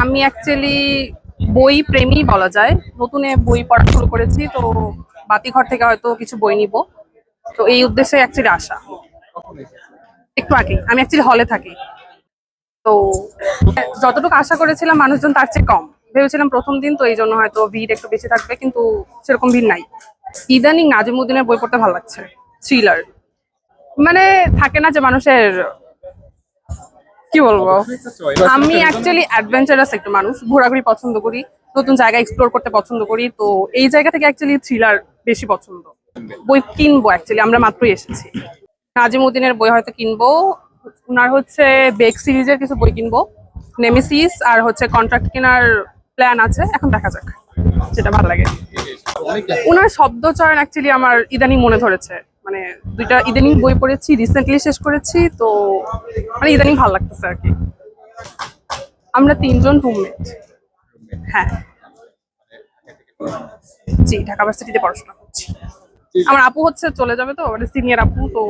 আমি অ্যাকচুয়ালি বই প্রেমী বলা যায়। নতুন বই পড়া শুরু করেছি, তো বাতিঘর থেকে হয়তো কিছু বই নিব। তো এই উদ্দেশ্যে অ্যাকচুয়ালি আসা। একটু আগে আমি অ্যাকচুয়ালি হলে থাকি। তো যতটুকু আশা করেছিলাম মানুষজন তার চেয়ে কম। ভেবেছিলাম প্রথম দিন, তো এই জন্য হয়তো ভিড় একটু বেশি থাকবে, কিন্তু সেরকম ভিড় নাই। ইদানিং নাজিমুদ্দিনের বই পড়তে ভালো লাগছে। থ্রিলার, মানে থাকে না যে মানুষের, কি বলবো, আমি অ্যাকচুয়ালি অ্যাডভেঞ্চারাস একটা মানুষ, ঘোরাঘুরি পছন্দ করি, নতুন জায়গা এক্সপ্লোর করতে পছন্দ করি। তো এই জায়গা থেকে অ্যাকচুয়ালি থ্রিলার বেশি পছন্দ। বই কিনবো, অ্যাকচুয়ালি আমরা মাত্রই এসেছি। নাজিমুদ্দিনের বই হয়তো কিনবো। উনার হচ্ছে বেক সিরিজের কিছু বই কিনবো, নেমেসিস আর হচ্ছে কন্ট্রাক্ট কেনার প্ল্যান আছে, এখন দেখা যাক যেটা ভালো লাগে। ওনার শব্দ চয়ন অ্যাকচুয়ালি আমার ইদানিং মনে ধরেছে। মানে দুইটা ইদানিং বই পড়েছি, রিসেন্টলি শেষ করেছি, তো মানে ইদানিং ভালো লাগতেছে আর কি। আমরা তিনজন রুমমেট। হ্যাঁ, জি, ঢাকা ভার্সিটিতে পড়াশোনা করছি। আমার আপু হচ্ছে চলে যাবে, তো মানে সিনিয়র আপু তো।